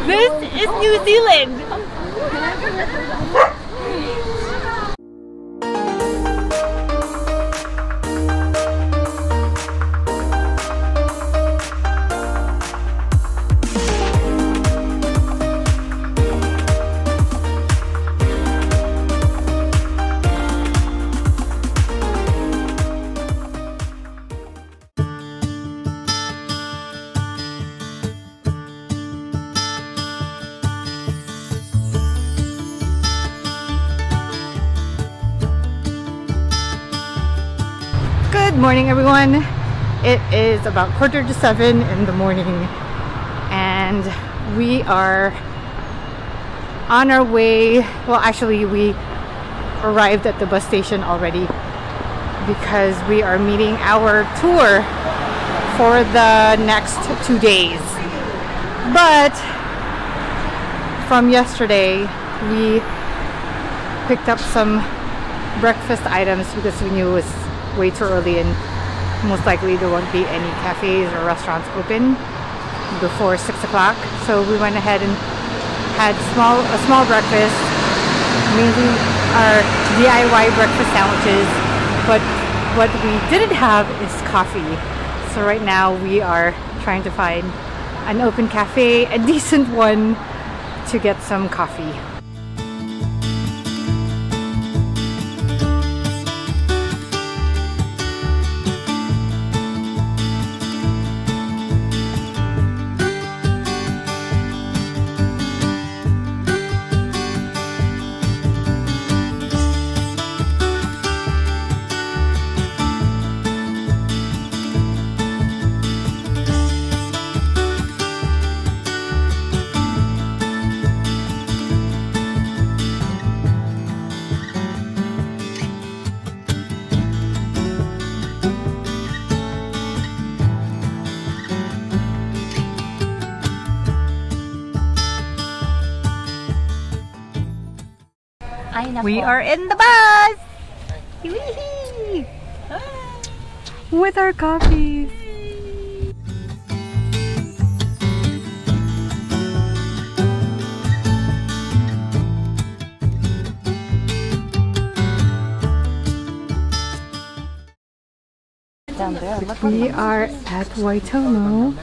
This is New Zealand. Good morning, everyone. It is about 6:45 in the morning and we are on our way. Well, actually we arrived at the bus station already because we are meeting our tour for the next 2 days. But from yesterday we picked up some breakfast items because we knew it was way too early and most likely there won't be any cafes or restaurants open before 6 o'clock. So we went ahead and had a small breakfast, mainly our DIY breakfast sandwiches, but what we didn't have is coffee. So right now we are trying to find an open cafe, a decent one, to get some coffee. We are in the bus! Wee-hee! With our coffees! We are at Waitomo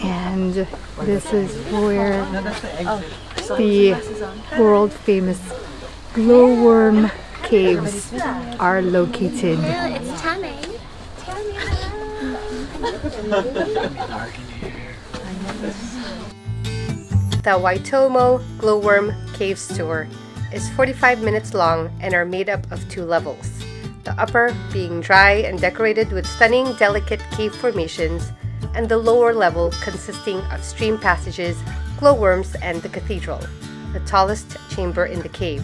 and this is where the world famous glowworm caves are located. It's Tammy. The Waitomo Glowworm Caves tour is 45 minutes long and are made up of 2 levels. The upper being dry and decorated with stunning delicate cave formations, and the lower level consisting of stream passages, glowworms, and the cathedral, the tallest chamber in the cave,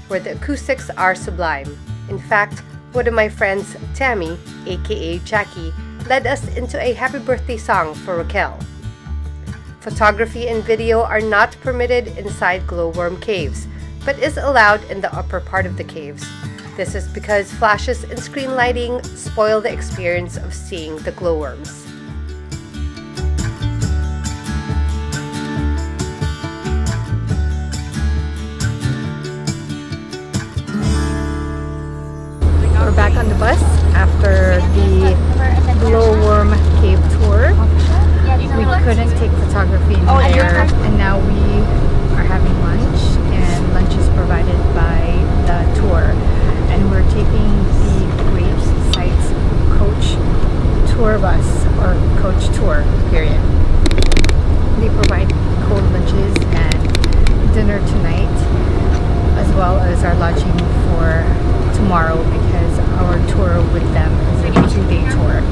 where the acoustics are sublime. In fact, one of my friends, Tammy, aka Jackie, led us into a happy birthday song for Raquel. Photography and video are not permitted inside glowworm caves, but is allowed in the upper part of the caves. This is because flashes and screen lighting spoil the experience of seeing the glowworms. We're back on the bus after the glowworm cave tour. We couldn't take photography in there, and now we are having lunch, and lunch is provided by the tour. And we're taking the Great Sights coach tour bus, or coach tour, period. They provide cold lunches and dinner tonight, as well as our lodging for tomorrow, because our tour with them is a 2-day tour.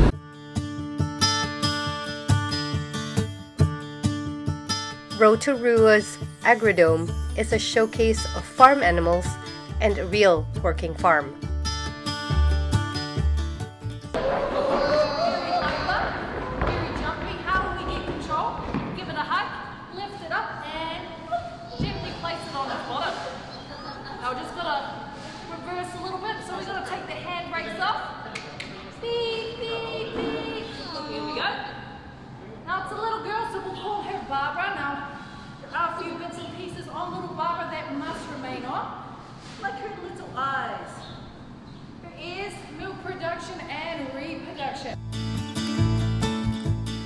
Rotorua's Agrodome is a showcase of farm animals and a real working farm. go. Now it's a little girl, so we'll call her Barbara. Now, there are a few bits and pieces on little Barbara that must remain on, like her little eyes, her ears, milk production, and reproduction.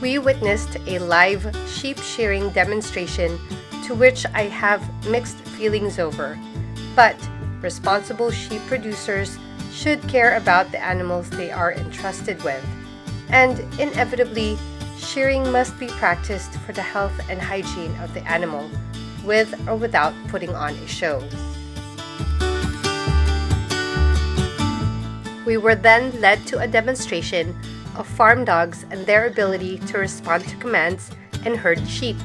We witnessed a live sheep shearing demonstration to which I have mixed feelings over, but responsible sheep producers should care about the animals they are entrusted with, and inevitably, shearing must be practiced for the health and hygiene of the animal, with or without putting on a show. We were then led to a demonstration of farm dogs and their ability to respond to commands and herd sheep.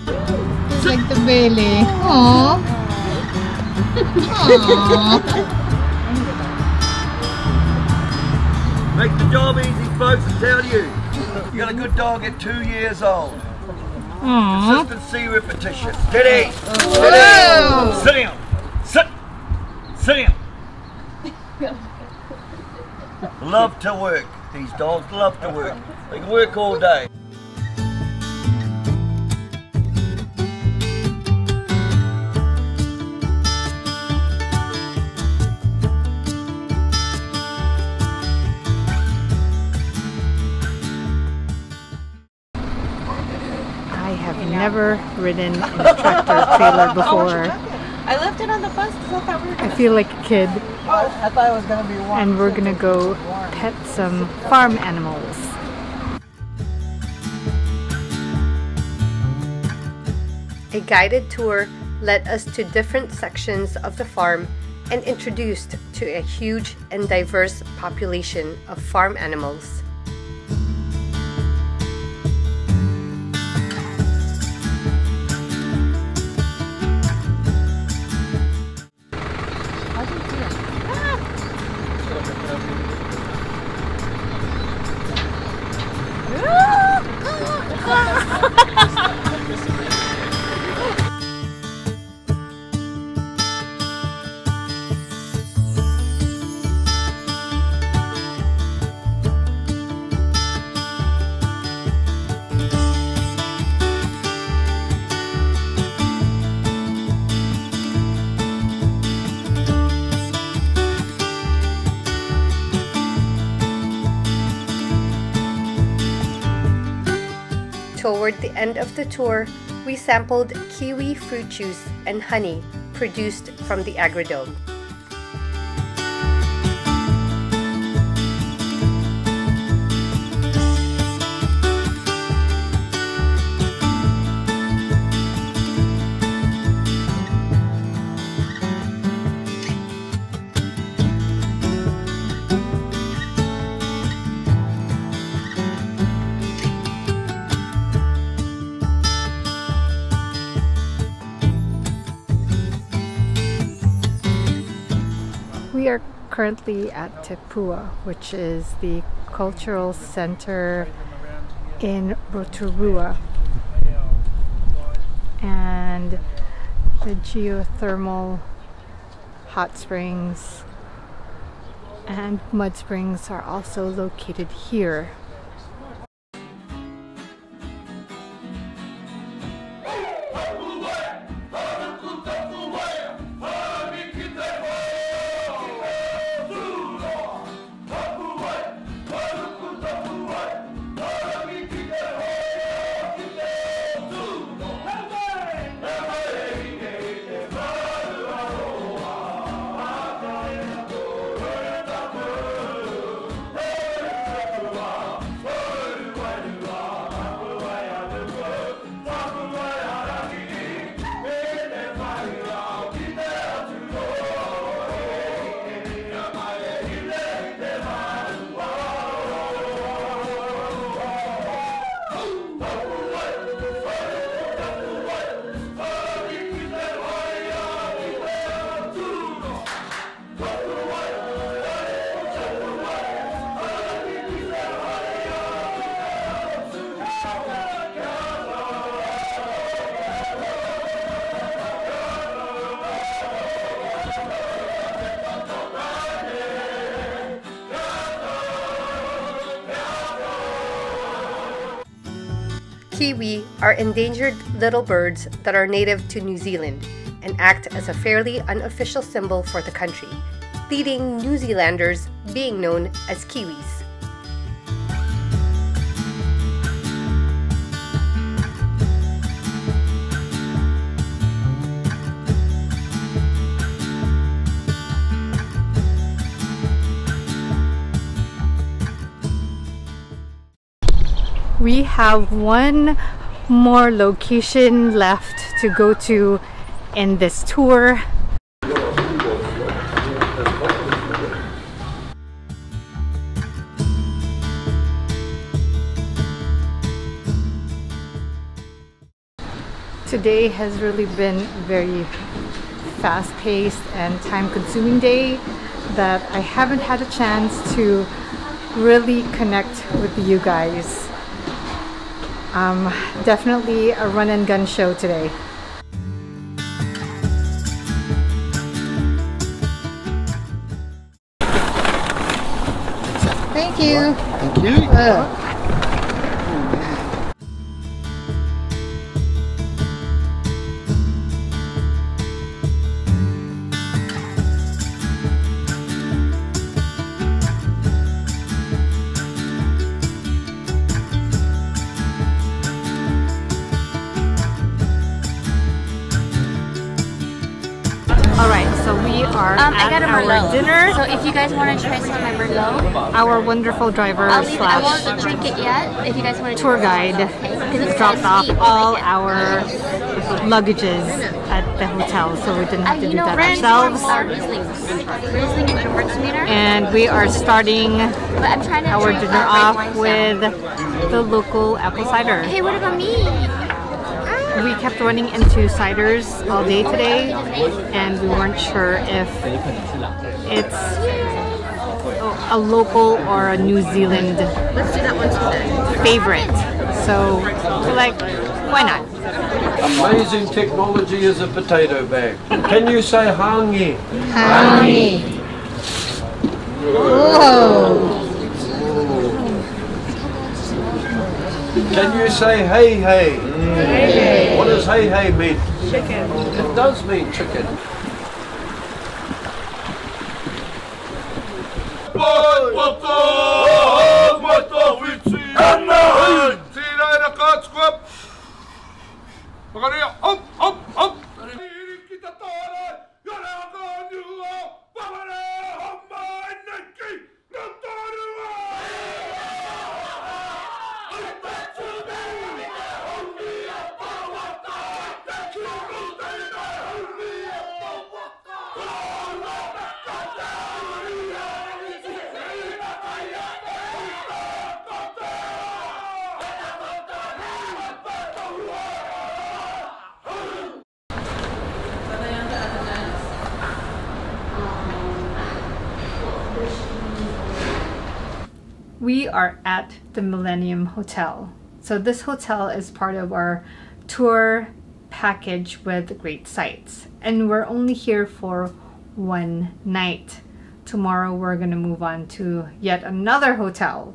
It's like the belly. Aww. Aww. Make the job easy, folks, I tell you. You got a good dog at 2 years old. Aww. Consistency, repetition. Steady! Steady! Sit down! Sit! Sit down! Love to work. These dogs love to work. They can work all day. I have never ridden in a tractor trailer before. I left it on the bus because I thought we were I going to... feel like a kid, I thought it was going to be warm. and we're gonna go pet some farm animals. A guided tour led us to different sections of the farm and introduced to a huge and diverse population of farm animals. Toward the end of the tour, we sampled kiwi fruit juice and honey produced from the Agrodome. We are currently at Tepua, which is the cultural center in Rotorua, and the geothermal hot springs and mud springs are also located here. Kiwi are endangered little birds that are native to New Zealand and act as a fairly unofficial symbol for the country, leading New Zealanders being known as Kiwis. We have one more location left to go to in this tour. Today has really been very fast-paced and time-consuming day that I haven't had a chance to really connect with you guys. Definitely a run and gun show today. Thank you. Thank you. Alright, so we are I got a at our Merlot. dinner. So if you guys want to try some of my Merlot, Our wonderful driver I slash won't drink it yet. If you guys want to tour guide dropped off all our luggages at the hotel, so we didn't have to do that ourselves. Riesling Gewürztraminer. And we are starting But I'm trying to our drink dinner red off wine with style. the local apple cider. Hey, what about me? We kept running into ciders all day today, and we weren't sure if it's a local or a New Zealand favorite. So we're like, why not? Amazing technology is a potato bag. Can you say Hangi? Hangi. Whoa. Can you say hey hey? Hey. What does hey hey mean? Chicken. It does mean chicken. We are at the Millennium Hotel. So this hotel is part of our tour package with great sights. And we're only here for one night. Tomorrow we're gonna move on to yet another hotel.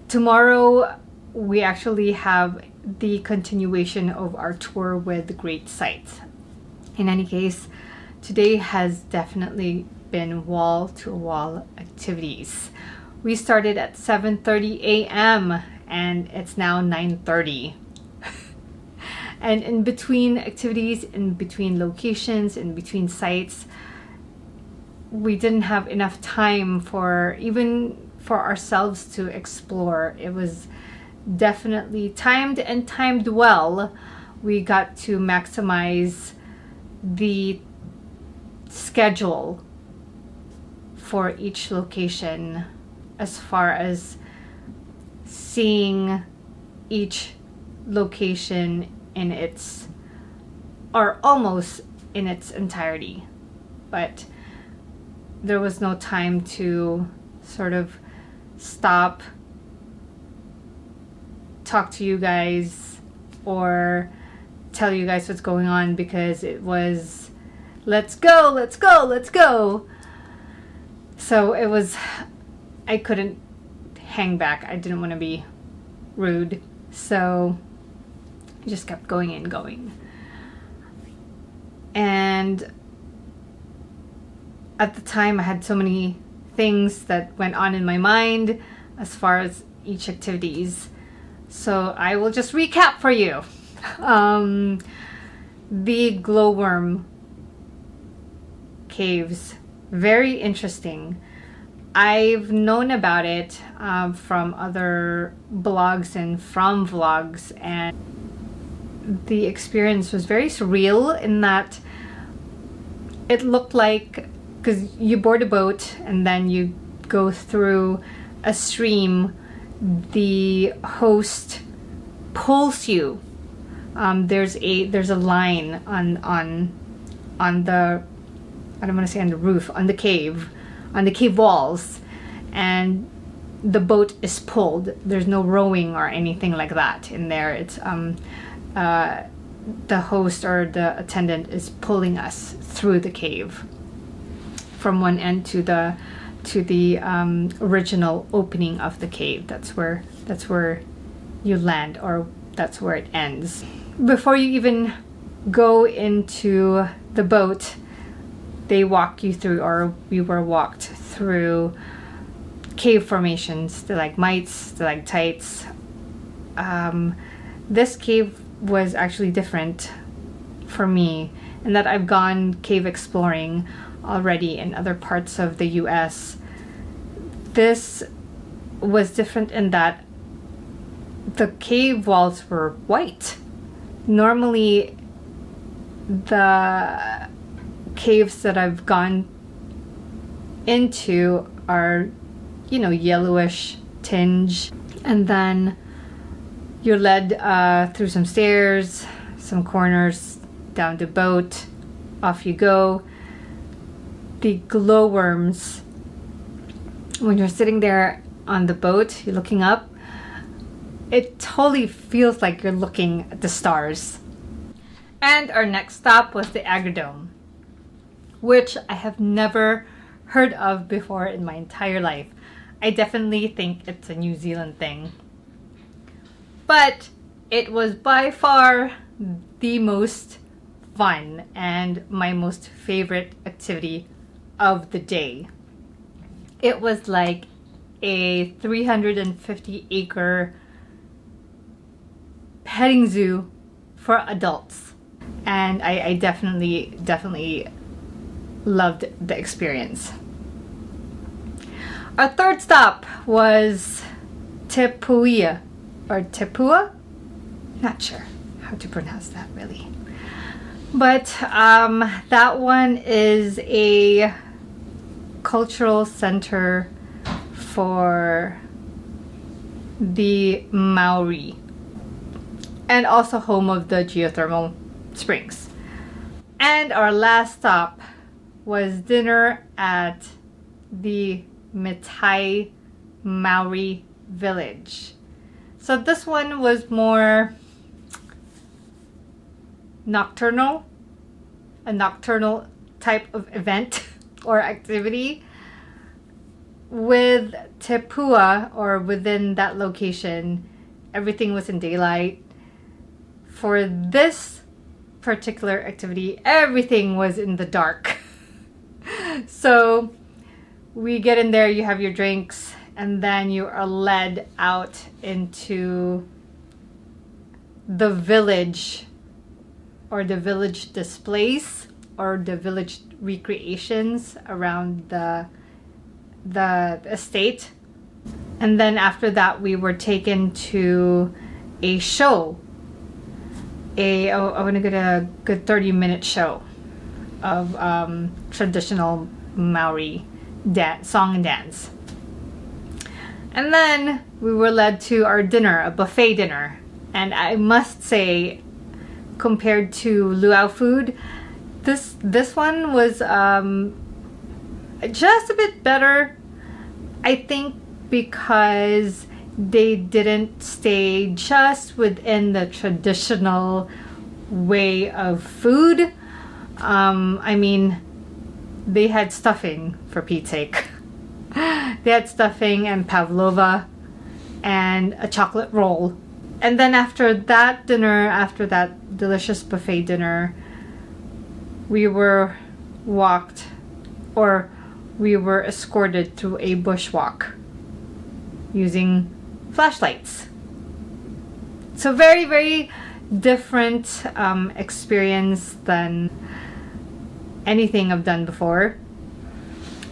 Tomorrow we actually have the continuation of our tour with great sights. In any case, today has definitely been wall-to-wall activities. We started at 7:30 a.m. and it's now 9:30. And in between activities, in between locations, in between sites, we didn't have enough time for even for ourselves to explore. It was definitely timed and timed well. We got to maximize the schedule for each location as far as seeing each location in its, or almost in its entirety. But there was no time to sort of stop, talk to you guys, or tell you guys what's going on, because it was let's go, let's go, let's go. So it was, I couldn't hang back. I didn't want to be rude. So I just kept going and going. And at the time I had so many things that went on in my mind as far as each activities. So I will just recap for you. The glowworm caves, very interesting. I've known about it from other blogs and from vlogs, and the experience was very surreal in that it looked like, because you board a boat and then you go through a stream, the host pulls you. There's a line on the, I don't want to say on the roof, on the cave walls, and the boat is pulled. There's no rowing or anything like that in there. It's the host or the attendant is pulling us through the cave from one end to the original opening of the cave. That's where you land, or that's where it ends. Before you even go into the boat, they walk you through, or we were walked through, cave formations, stalagmites, stalactites. This cave was actually different for me in that I've gone cave exploring already in other parts of the US. This was different in that the cave walls were white. Normally the caves that I've gone into are, you know, yellowish tinge, and then you're led through some stairs, some corners, down the boat, off you go. The glowworms, when you're sitting there on the boat, you're looking up, it totally feels like you're looking at the stars. And our next stop was the Agrodome, which I have never heard of before in my entire life. I definitely think it's a New Zealand thing. But it was by far the most fun and my most favorite activity of the day. It was like a 350-acre petting zoo for adults, and I definitely loved the experience. Our third stop was Tepuia, or Tepua? Not sure how to pronounce that really. But that one is a cultural center for the Maori, and also home of the geothermal springs. And our last stop was dinner at the Mitai Maori village. So this one was more nocturnal, a nocturnal type of event or activity. With Tepua, or within that location, everything was in daylight. For this particular activity, everything was in the dark. So we get in there, you have your drinks, and then you are led out into the village, or the village displays, or the village recreations around the estate. And then after that we were taken to a show, I want to get a good 30-minute show of traditional Maori song and dance. And then we were led to our dinner, a buffet dinner, and I must say, compared to luau food, this one was just a bit better, I think, because they didn't stay just within the traditional way of food. I mean, they had stuffing, for Pete's sake. They had stuffing and pavlova and a chocolate roll. And then after that dinner, after that delicious buffet dinner, we were escorted through a bushwalk using flashlights. So very, very different experience than anything I've done before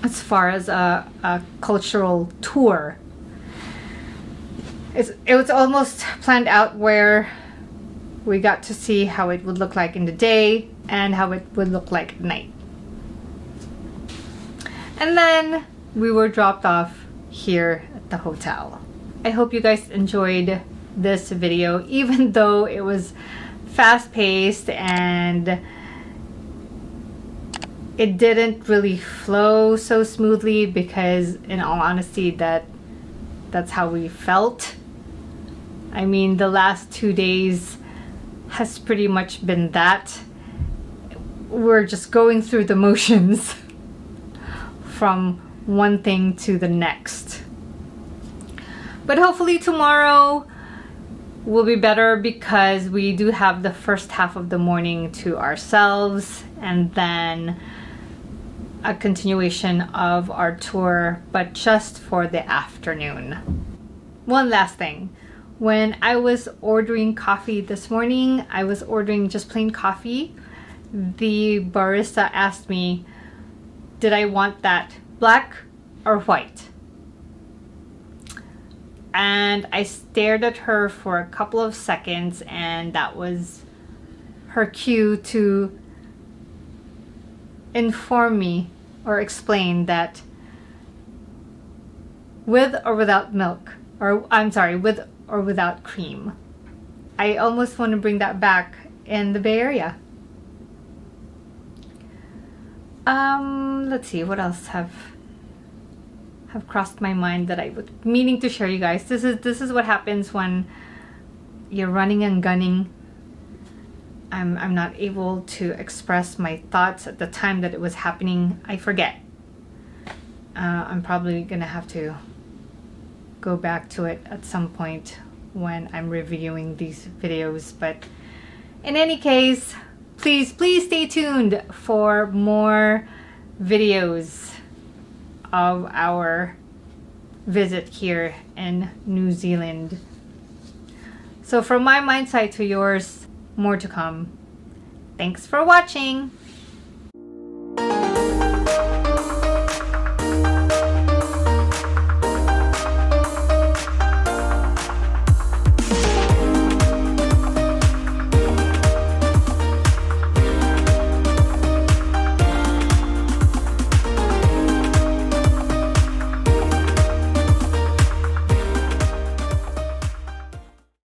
as far as a cultural tour. It was almost planned out where we got to see how it would look like in the day and how it would look like at night. And then we were dropped off here at the hotel. I hope you guys enjoyed this video, even though it was fast-paced and it didn't really flow so smoothly, because in all honesty that's how we felt. I mean, the last 2 days has pretty much been that. We're just going through the motions from one thing to the next. But hopefully tomorrow will be better, because we do have the first half of the morning to ourselves and then a continuation of our tour, but just for the afternoon. One last thing. When I was ordering coffee this morning, I was ordering just plain coffee. The barista asked me, did I want that black or white? And I stared at her for a couple of seconds, and that was her cue to inform me or explain that with or without milk, or I'm sorry, with or without cream. I almost want to bring that back in the Bay Area. Let's see, what else have crossed my mind that I was meaning to share you guys. This is what happens when you're running and gunning. I'm not able to express my thoughts at the time that it was happening. I forget. I'm probably gonna have to go back to it at some point when I'm reviewing these videos, but in any case, please stay tuned for more videos of our visit here in New Zealand. So from my mind side to yours, more to come. Thanks for watching.